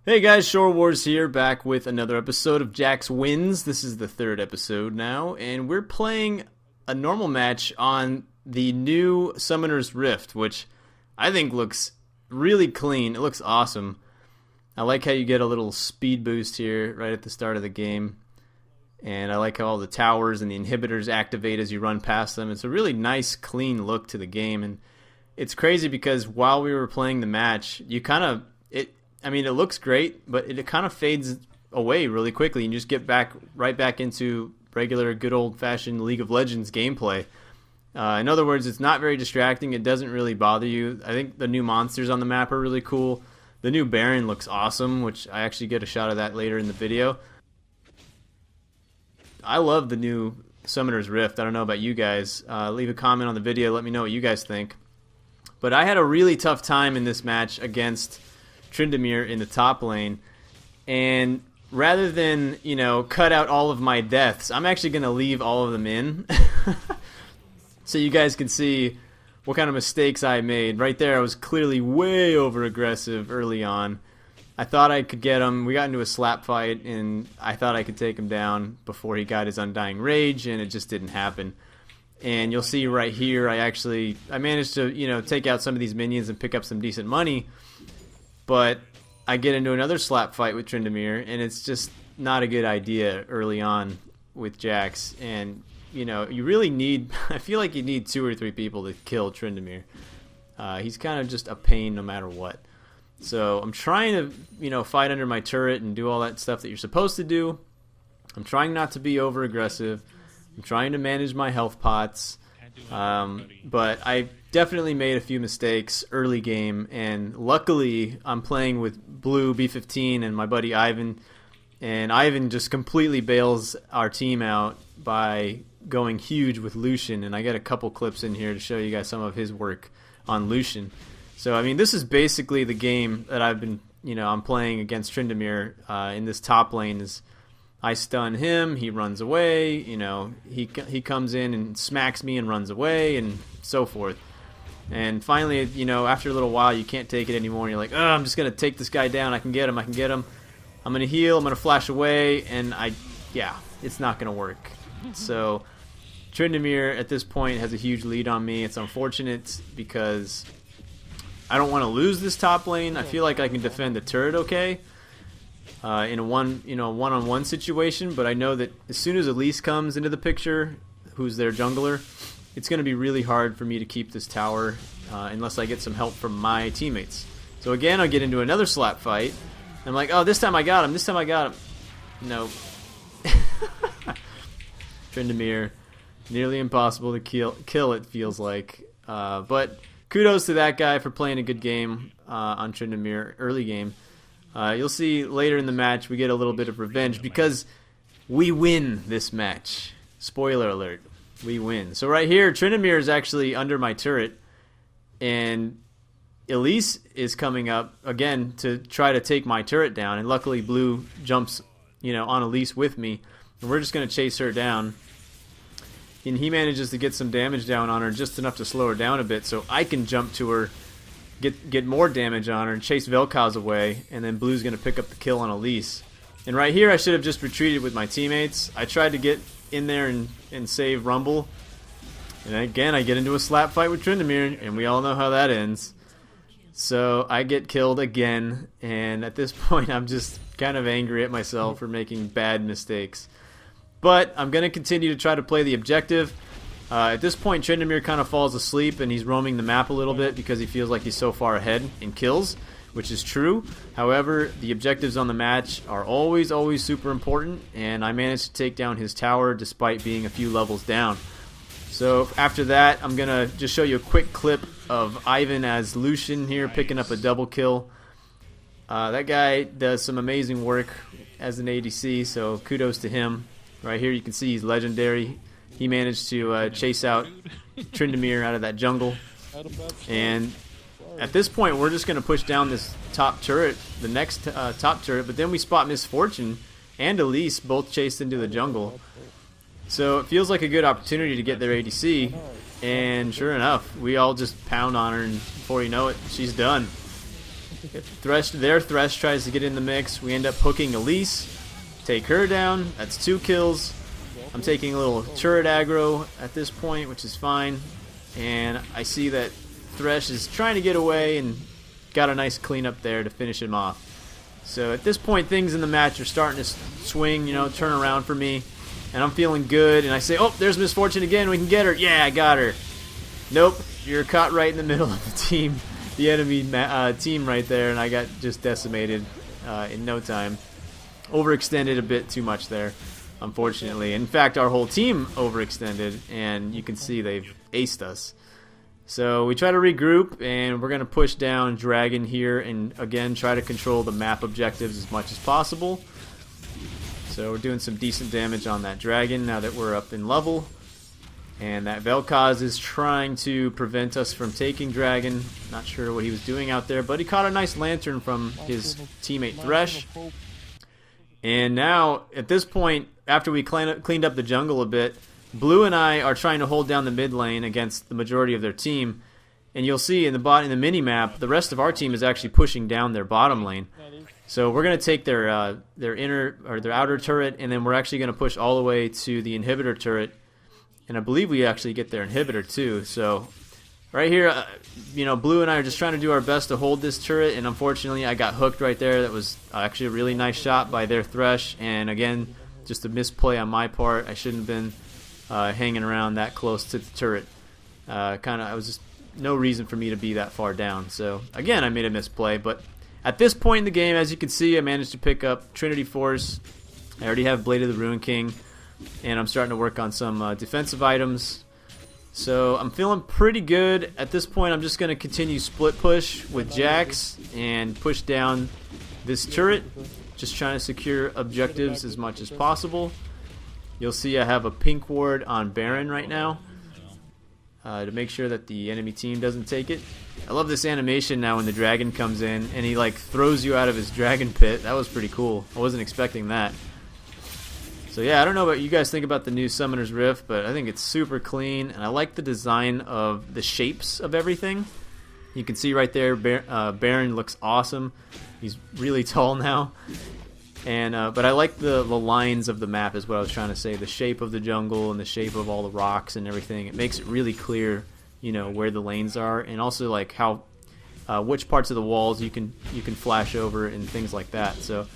Hey guys, Shorewarz here, back with another episode of JAX Wins. This is the third episode now, and we're playing a normal match on the new Summoner's Rift, which I think looks really clean. It looks awesome. I like how you get a little speed boost here right at the start of the game, and I like how all the towers and the inhibitors activate as you run past them. It's a really nice, clean look to the game, and it's crazy because while we were playing the match, you kind of... it looks great, but it kind of fades away really quickly, and you just get right back into regular, good old-fashioned League of Legends gameplay. In other words, it's not very distracting. It doesn't really bother you. I think the new monsters on the map are really cool. The new Baron looks awesome, which I actually get a shot of that later in the video. I love the new Summoner's Rift. I don't know about you guys. Leave a comment on the video. Let me know what you guys think. But I had a really tough time in this match against Tryndamere in the top lane, and rather than, cut out all of my deaths, I'm actually going to leave all of them in so you guys can see what kind of mistakes I made. Right there, I was clearly way over aggressive early on. I thought I could get him. We got into a slap fight, and I thought I could take him down before he got his Undying Rage, and it just didn't happen. And you'll see right here, I managed to, take out some of these minions and pick up some decent money. But I get into another slap fight with Tryndamere, and it's just not a good idea early on with JAX. And, you really need... I feel like you need 2 or 3 people to kill Tryndamere. He's kind of just a pain no matter what. So I'm trying to, fight under my turret and do all that stuff that you're supposed to do. I'm trying not to be over-aggressive. I'm trying to manage my health pots. But I definitely made a few mistakes early game, and luckily I'm playing with Blue B15 and my buddy Ivan, and Ivan just completely bails our team out by going huge with Lucian, and I got a couple clips in here to show you guys some of his work on Lucian. So this is basically the game that I've been, I'm playing against Tryndamere in this top lane. Is I stun him, he runs away, he comes in and smacks me and runs away, and so forth. And finally, after a little while, you can't take it anymore, and you're like, oh, I'm just going to take this guy down, I can get him. I'm going to heal, I'm going to flash away, and it's not going to work. So, Tryndamere at this point has a huge lead on me. It's unfortunate because I don't want to lose this top lane. I feel like I can defend the turret okay. In a one-on-one situation, but I know that as soon as Elise comes into the picture, who's their jungler, it's going to be really hard for me to keep this tower unless I get some help from my teammates. So again, I get into another slap fight. I'm like, oh, this time I got him. No. Tryndamere, nearly impossible to kill it feels like. But kudos to that guy for playing a good game on Tryndamere early game. You'll see later in the match we get a little bit of revenge because we win this match. Spoiler alert, we win. So right here, Tryndamere is actually under my turret, and Elise is coming up again to try to take my turret down, and luckily Blue jumps on Elise with me, and we're just going to chase her down. And he manages to get some damage down on her, just enough to slow her down a bit, so I can jump to her, get more damage on her, and chase Vel'Koz away, and then Blue's going to pick up the kill on Elise. And right here I should have just retreated with my teammates. I tried to get in there and save Rumble, and again I get into a slap fight with Tryndamere, and we all know how that ends. So I get killed again, and at this point I'm just kind of angry at myself for making bad mistakes. But I'm going to continue to try to play the objective. At this point, Tryndamere kind of falls asleep, and he's roaming the map a little bit because he feels like he's so far ahead in kills, which is true. However, the objectives on the match are always super important, and I managed to take down his tower despite being a few levels down. So after that, I'm going to just show you a quick clip of Ivan as Lucian here picking up a double kill. That guy does some amazing work as an ADC, so kudos to him. Right here you can see he's legendary. He managed to chase out Tryndamere out of that jungle. And at this point, we're just going to push down this top turret, the next top turret. But then we spot Misfortune and Elise both chased into the jungle. So it feels like a good opportunity to get their ADC. And sure enough, we all just pound on her, and before you know it, she's done. Their Thresh tries to get in the mix. We end up hooking Elise, take her down. That's 2 kills. I'm taking a little turret aggro at this point, which is fine. And I see that Thresh is trying to get away and got a nice cleanup there to finish him off. So at this point, things in the match are starting to swing, you know, turn around for me. And I'm feeling good. And I say, oh, there's Misfortune again. We can get her. Yeah, I got her. Nope. You're caught right in the middle of the team. The enemy team right there. And I got just decimated in no time. Overextended a bit too much there, unfortunately. In fact, our whole team overextended. And you can see they've aced us. So we try to regroup, and we're going to push down Dragon here and, again, try to control the map objectives as much as possible. So we're doing some decent damage on that Dragon now that we're up in level. And that Vel'Koz is trying to prevent us from taking Dragon. Not sure what he was doing out there, but he caught a nice Lantern from his teammate Thresh. And now, at this point, after we cleaned up the jungle a bit, Blue and I are trying to hold down the mid lane against the majority of their team, and you'll see in the mini map, the rest of our team is actually pushing down their bottom lane. So we're going to take their outer turret, and then we're actually going to push all the way to the inhibitor turret, and I believe we actually get their inhibitor too. So right here, you know, Blue and I are just trying to do our best to hold this turret, and unfortunately, I got hooked right there. That was actually a really nice shot by their Thresh, and again, just a misplay on my part. I shouldn't have been hanging around that close to the turret. I was just no reason for me to be that far down. So again, I made a misplay, but at this point in the game, as you can see, I managed to pick up Trinity Force. I already have Blade of the Ruin King, and I'm starting to work on some defensive items. So I'm feeling pretty good. At this point, I'm just going to continue split push with JAX and push down this turret, just trying to secure objectives as much as possible. You'll see I have a pink ward on Baron right now to make sure that the enemy team doesn't take it. I love this animation now when the dragon comes in and he like throws you out of his dragon pit. That was pretty cool. I wasn't expecting that. So yeah, I don't know what you guys think about the new Summoner's Rift, but I think it's super clean, and I like the design of the shapes of everything. You can see right there, Baron looks awesome. He's really tall now. And but I like the lines of the map is what I was trying to say. The shape of the jungle and the shape of all the rocks and everything. It makes it really clear, you know, where the lanes are, and also like how which parts of the walls you can flash over and things like that. So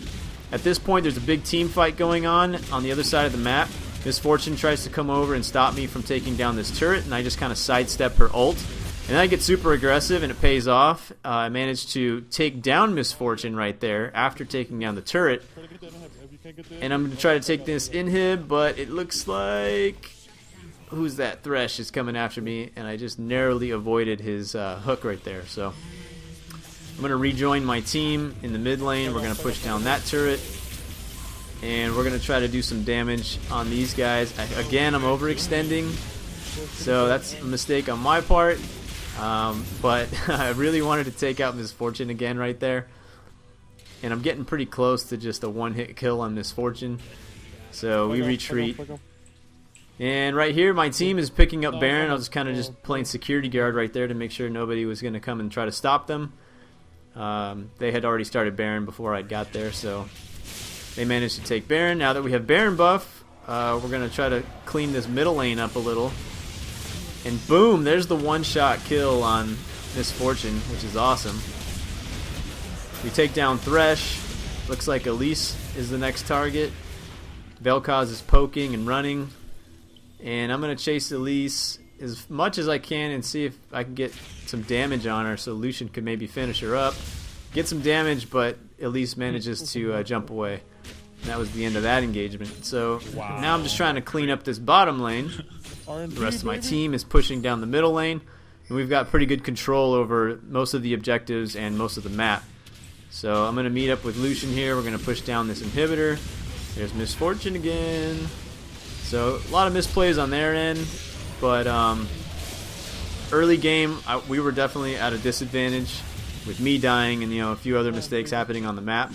at this point, there's a big team fight going on the other side of the map. Misfortune tries to come over and stop me from taking down this turret, and I just kind of sidestep her ult. And then I get super aggressive, and it pays off. I managed to take down Misfortune right there after taking down the turret. And I'm going to try to take this inhib, but it looks like... Who's that? Thresh is coming after me, and I just narrowly avoided his hook right there. So I'm going to rejoin my team in the mid lane. We're going to push down that turret. And we're going to try to do some damage on these guys. Again, I'm overextending. So that's a mistake on my part. But I really wanted to take out Misfortune again right there. And I'm getting pretty close to just a one-hit kill on Misfortune. So we retreat. And right here, my team is picking up Baron. I was kind of just playing security guard right there to make sure nobody was going to come and try to stop them. They had already started Baron before I got there, so they managed to take Baron. Now that we have Baron buff, we're going to try to clean this middle lane up a little. And boom, there's the one-shot kill on Misfortune, which is awesome. We take down Thresh. Looks like Elise is the next target. Vel'Koz is poking and running. And I'm going to chase Elise as much as I can and see if I can get some damage on her so Lucian could maybe finish her up. Get some damage, but Elise manages to jump away. And that was the end of that engagement. So now I'm just trying to clean up this bottom lane. The rest of my team is pushing down the middle lane. And we've got pretty good control over most of the objectives and most of the map. So I'm going to meet up with Lucian here. We're going to push down this inhibitor. There's Misfortune again. So a lot of misplays on their end. But early game, we were definitely at a disadvantage with me dying and a few other mistakes happening on the map.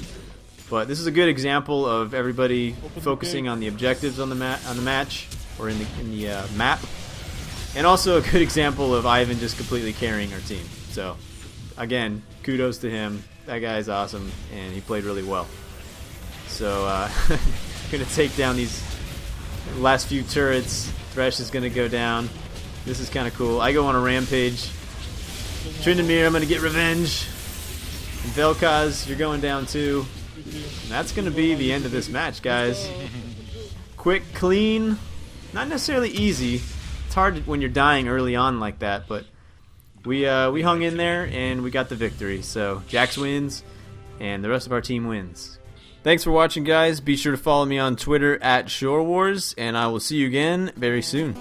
But this is a good example of everybody focusing on the objectives on the match or in the map, and also a good example of Ivan just completely carrying our team. So again, kudos to him. That guy's awesome, and he played really well. So, gonna take down these last few turrets. Thresh is gonna go down. This is kind of cool. I go on a rampage. Tryndamere, I'm gonna get revenge. And Vel'Koz, you're going down too. And that's gonna be the end of this match, guys. Quick, clean, not necessarily easy. It's hard when you're dying early on like that, but we hung in there and we got the victory. So JAX wins, and the rest of our team wins. Thanks for watching, guys. Be sure to follow me on Twitter at Shorewarz, and I will see you again very soon.